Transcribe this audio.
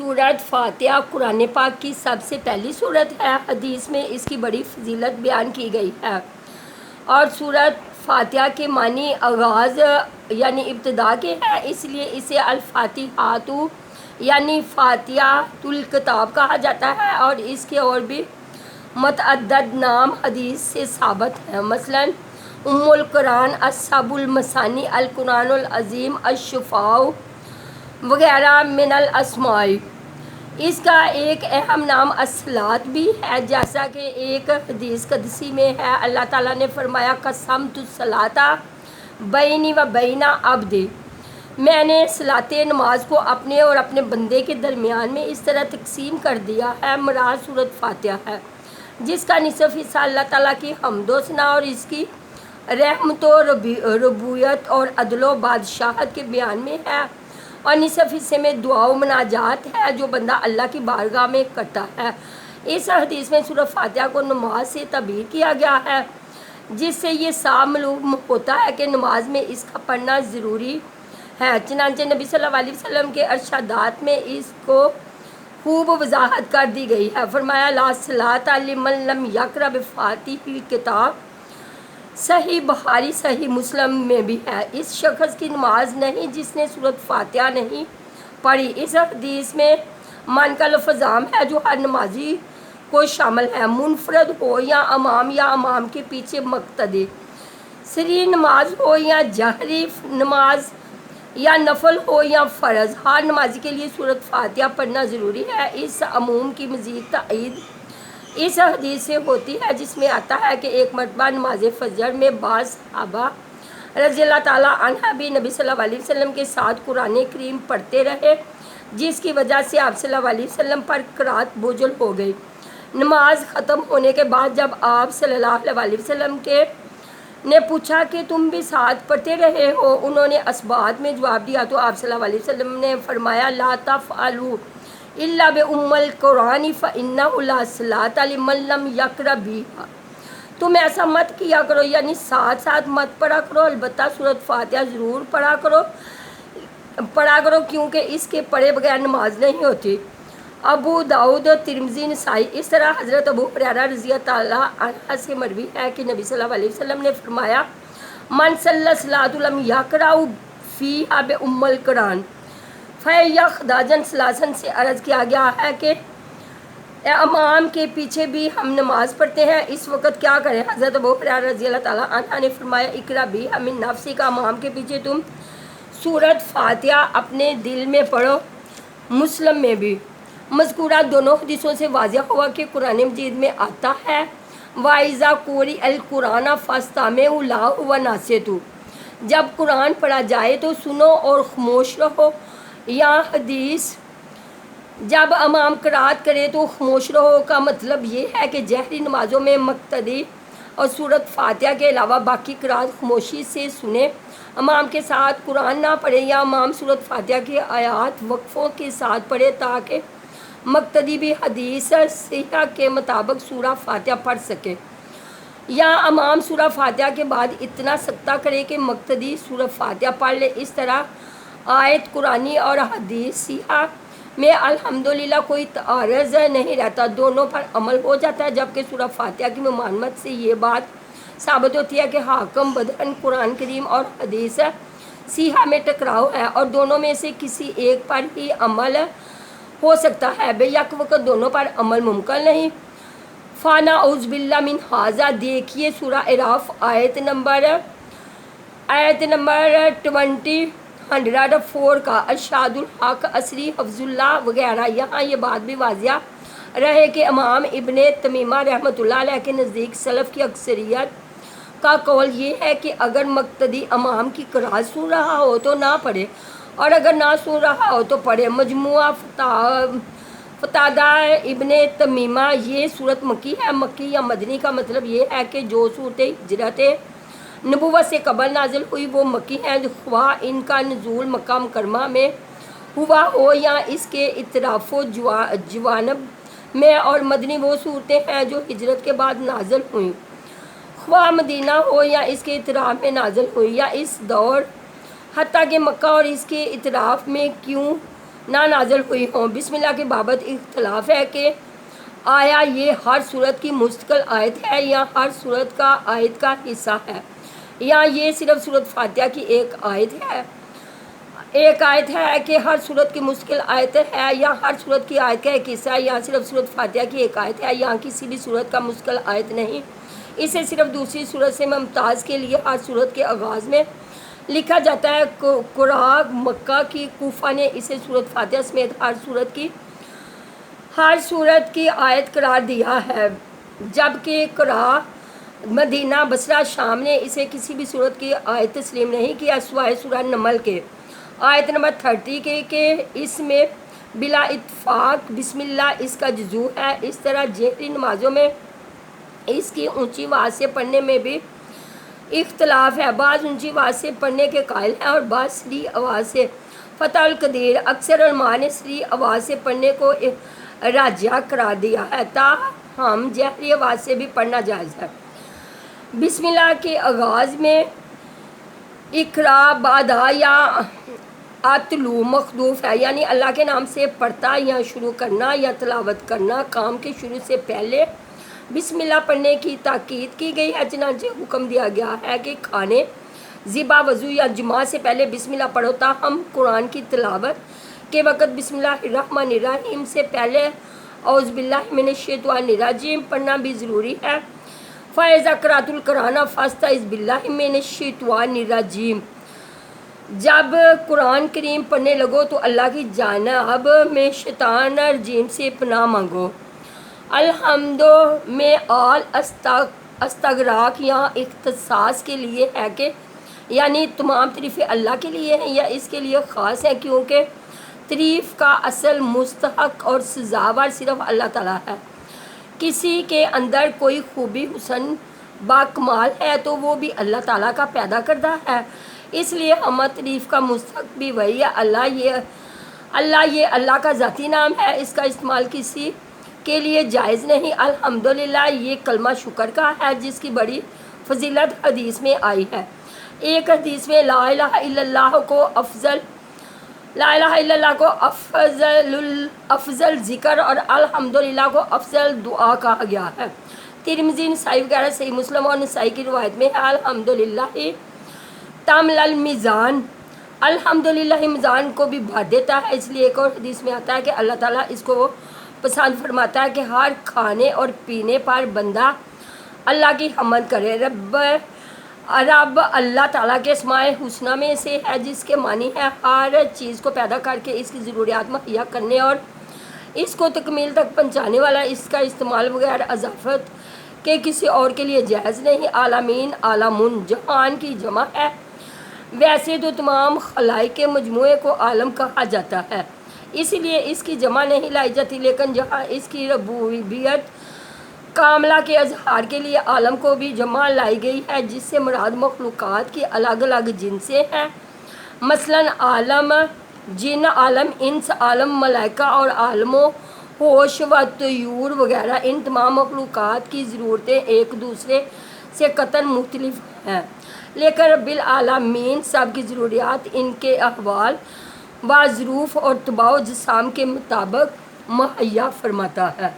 سورۃ فاتحہ قرآن پاک کی سب سے پہلی سورت ہے۔ حدیث میں اس کی بڑی فضیلت بیان کی گئی ہے اور سورۃ فاتحہ کے معنی آغاز یعنی ابتدا کے ہیں، اس لیے اسے الفاتحۃ یعنی فاتحۃ الکتاب کہا جاتا ہے، اور اس کے اور بھی متعدد نام حدیث سے ثابت ہیں، مثلا ام القرآن، السبع المثانی، القرآن العظیم، الشفاء وغیرہ من الاسماء۔ اس کا ایک اہم نام الصلاۃ بھی ہے، جیسا کہ ایک حدیث قدسی میں ہے، اللہ تعالیٰ نے فرمایا قسمت الصلاۃ بینی و بین عبدی، میں نے صلاۃ نماز کو اپنے اور اپنے بندے کے درمیان میں اس طرح تقسیم کر دیا ہے۔ مراد سورۃ فاتحہ ہے، جس کا نصف حصہ اللہ تعالیٰ کی حمد و ثنا اور اس کی رحمت و ربوبیت اور عدل و بادشاہت کے بیان میں ہے، اور نصف حصے میں دعا و مناجات ہے جو بندہ اللہ کی بارگاہ میں کرتا ہے۔ اس حدیث میں سورۃ فاتحہ کو نماز سے تعبیر کیا گیا ہے، جس سے یہ صاف معلوم ہوتا ہے کہ نماز میں اس کا پڑھنا ضروری ہے۔ چنانچہ نبی صلی اللہ علیہ وسلم کے ارشادات میں اس کو خوب وضاحت کر دی گئی ہے۔ فرمایا لا صلاۃ لمن لم یقرأ بفاتحۃ الکتاب، صحیح بخاری صحیح مسلم میں بھی ہے، اس شخص کی نماز نہیں جس نے سورۃ فاتحہ نہیں پڑھی۔ اس حدیث میں من کا لفظ عام ہے جو ہر نمازی کو شامل ہے، منفرد ہو یا امام کے پیچھے مقتدی، سری نماز ہو یا جہری نماز، یا نفل ہو یا فرض، ہر نمازی کے لیے سورۃ فاتحہ پڑھنا ضروری ہے۔ اس عموم کی مزید تائید اس حدیث سے ہوتی ہے جس میں آتا ہے کہ ایک مرتبہ نماز فجر میں بعض صحابہ رضی اللہ تعالیٰ عنہ بھی نبی صلی اللہ علیہ وسلم کے ساتھ قرآن کریم پڑھتے رہے، جس کی وجہ سے آپ صلی اللہ علیہ وسلم پر قرات بوجھل ہو گئی۔ نماز ختم ہونے کے بعد جب آپ صلی اللہ علیہ وسلم نے پوچھا کہ تم بھی ساتھ پڑھتے رہے ہو، انہوں نے اسبات میں جواب دیا تو آپ صلی اللہ علیہ وسلم نے فرمایا لا تفعلوا الا بام القرآن فانہ لا صلاۃ لمن لم یقرأ بہا، تم ایسا مت کیا کرو، یعنی ساتھ ساتھ مت پڑھا کرو، البتہ سورۃ فاتحہ ضرور پڑھا کرو کیونکہ اس کے پڑھے بغیر نماز نہیں ہوتی۔ ابو داؤد، ترمذی، نسائی۔ اس طرح حضرت ابو ہریرہ رضی اللہ عنہ سے مروی ہے کہ نبی صلی اللہ علیہ وسلم نے فرمایا من صلی صلاۃ لم یقرأ فیہا بام القرآن فہی خداجن ثلاثاً سے عرض کیا گیا ہے کہ امام کے پیچھے بھی ہم نماز پڑھتے ہیں، اس وقت کیا کریں؟ حضرت ابو ہریرہ رضی اللہ تعالیٰ عنہ نے فرمایا اقرأ بہا من نفسک، امام کے پیچھے تم سورۃ فاتحہ اپنے دل میں پڑھو۔ مسلم میں بھی مذکورہ دونوں حدیثوں سے واضح ہوا کہ قرآن مجید میں آتا ہے وَإِذَا قُرِئَ الْقُرْآنُ فَاسْتَمِعُوا لَهُ وَأَنصِتُوا، جب قرآن پڑھا جائے تو سنو اور خاموش رہو، یا حدیث جب امام قرات کرے تو خاموش رہو کا مطلب یہ ہے کہ جہری نمازوں میں مقتدی اور سورۃ فاتحہ کے علاوہ باقی قرات خاموشی سے سنے، امام کے ساتھ قرآن نہ پڑھے، یا امام سورۃ فاتحہ کی آیات وقفوں کے ساتھ پڑھے تاکہ مقتدی بھی حدیث صحیحہ کے مطابق سورہ فاتحہ پڑھ سکے، یا امام سورہ فاتحہ کے بعد اتنا سکتہ کرے کہ مقتدی سورہ فاتحہ پڑھ لے۔ اس طرح آیت قرآنی اور حدیث صحیحہ میں الحمدللہ کوئی تعارض نہیں رہتا، دونوں پر عمل ہو جاتا ہے، جبکہ سورہ فاتحہ کی ممانعت سے یہ بات ثابت ہوتی ہے کہ حاکم بدن قرآن کریم اور حدیث صحیحہ میں ٹکراؤ ہے اور دونوں میں سے کسی ایک پر ہی عمل ہو سکتا ہے، بے یک وقت دونوں پر عمل ممکن نہیں۔ فَنَعُوذُ بِاللَّهِ مِنْ هَٰذَا، دیکھیے سورہ اعراف آیت نمبر 104 کا، ارشاد الحق، عصری، حفظ اللہ وغیرہ۔ یہاں یہ بات بھی واضح رہے کہ امام ابن تمیمہ رحمۃ اللہ علیہ کے نزدیک سلف کی اکثریت کا قول یہ ہے کہ اگر مقتدی امام کی قرات سن رہا ہو تو نہ پڑھے، اور اگر نہ سن رہا ہو تو پڑھے۔ مجموعہ فتاوی ابن تمیمہ، یہ صورت مکی ہے۔ مکی یا مدنی کا مطلب یہ ہے کہ جو صورت ہجرت نبوت سے قبل نازل ہوئی وہ مکی ہیں، خواہ ان کا نزول مکہ مکرمہ میں ہوا ہو یا اس کے اطراف و جوانب میں، اور مدنی وہ صورتیں ہیں جو ہجرت کے بعد نازل ہوئیں، خواہ مدینہ ہو یا اس کے اطراف میں نازل ہوئی، یا اس دور حتیٰ کہ مکہ اور اس کے اطراف میں کیوں نہ نازل ہوئی ہوں۔ بسم اللہ کے بابت اختلاف ہے کہ آیا یہ ہر صورت کی مستقل آیت ہے یا ہر صورت کا آیت کا حصہ ہے، یا یہ صرف صورت فاتحہ کی ایک آیت ہے کہ ہر صورت کی مستقل آیت ہے، یا ہر صورت کی آیت کا ایک حصہ ہے، یا صرف صورت فاتحہ کی ایک آیت ہے، یا کسی بھی صورت کا مستقل آیت نہیں۔ اسے صرف دوسری صورت سے ممتاز کے لیے ہر صورت کے آغاز میں لکھا جاتا ہے۔ قراء مکہ کی کوفہ نے اسے صورت فاتحہ سمیت ہر صورت کی آیت قرار دیا ہے، جبکہ قراء مدینہ، بصرہ، شام نے اسے کسی بھی صورت کی آیت تسلیم نہیں کیا سوائے سورہ نمل کے آیت نمبر 30 کے کہ اس میں بلا اتفاق بسم اللہ اس کا جزو ہے۔ اس طرح جہری نمازوں میں اس کی اونچی آواز سے پڑھنے میں بھی اختلاف ہے، بعض اونچی آواز سے پڑھنے کے قائل ہیں اور بعض سری آواز سے۔ فتح القدیر اکثر علماء نے سری آواز سے پڑھنے کو راجح قرار دیا ہے، تاہم جہری آواز سے بھی پڑھنا جائز ہے۔ بسم اللہ کے آغاز میں اقرا بادا یا اتلو مخدوف ہے، یعنی اللہ کے نام سے پڑھتا یا شروع کرنا یا تلاوت کرنا۔ کام کے شروع سے پہلے بسم اللہ پڑھنے کی تاکید کی گئی ہے، چنانچہ حکم دیا گیا ہے کہ کھانے، ذبح، وضو یا جماع سے پہلے بسم اللہ پڑھو، تاہم قرآن کی تلاوت کے وقت بسم اللہ الرحمن الرحیم سے پہلے اعوذ باللہ من الشیطان الرجیم پڑھنا بھی ضروری ہے۔ فَإِذَا قَرَأْتُمُ الْقُرْآنَ فَاسْتَعِذُوا بِاللَّهِ مِنَ الشَّيْطَانِ الرَّجِيمِ، جب قرآن کریم پڑھنے لگو تو اللہ کی جانب میں شیطان رجیم سے پناہ مانگو۔ الحمد میں آل استغراق یہاں اختصاص کے لیے ہے کہ یعنی تمام تعریفیں اللہ کے لیے ہیں یا اس کے لیے خاص ہیں، کیونکہ تعریف کا اصل مستحق اور سزاوار صرف اللہ تعالیٰ ہے۔ کسی کے اندر کوئی خوبی، حسن، باکمال ہے تو وہ بھی اللہ تعالیٰ کا پیدا کردہ ہے، اس لیے حمد تعریف کا مستحق بھی وہی ہے۔ اللہ یہ اللہ کا ذاتی نام ہے، اس کا استعمال کسی کے لیے جائز نہیں۔ الحمدللہ یہ کلمہ شکر کا ہے جس کی بڑی فضیلت حدیث میں آئی ہے۔ ایک حدیث میں لا الہ الا اللہ کو افضل ذکر اور الحمدللہ کو افضل دعا کہا گیا ہے۔ ترمذی، نسائی وغیرہ، صحیح مسلم اور نسائی کی روایت میں ہے الحمدللہ تمل المیزان، الحمدللہ میزان کو بھی بھر دیتا ہے۔ اس لیے ایک اور حدیث میں آتا ہے کہ اللہ تعالیٰ اس کو پسند فرماتا ہے کہ ہر کھانے اور پینے پر بندہ اللہ کی حمد کرے۔ رب اللہ تعالیٰ کے اسماء الحسنی میں سے ہے جس کے معنی ہے ہر چیز کو پیدا کر کے اس کی ضروریات مہیا کرنے اور اس کو تکمیل تک پہنچانے والا۔ اس کا استعمال بغیر اضافت کے کسی اور کے لیے جائز نہیں۔ عالمین، عالمون جہان کی جمع ہے، ویسے تو تمام خلائق کے مجموعے کو عالم کہا جاتا ہے، اس لیے اس کی جمع نہیں لائی جاتی، لیکن جہاں اس کی ربوبیت کاملہ کے اظہار کے لیے عالم کو بھی جمع لائی گئی ہے، جس سے مراد مخلوقات کی الگ الگ جنسیں ہیں، مثلاً عالم جن، عالم انس، عالم ملائکہ اور عالم ہوش و طیور وغیرہ۔ ان تمام مخلوقات کی ضرورتیں ایک دوسرے سے قطعاً مختلف ہیں، لیکن رب العالمین سب کی ضروریات ان کے احوال و ظروف اور طباع و جسام کے مطابق مہیا فرماتا ہے۔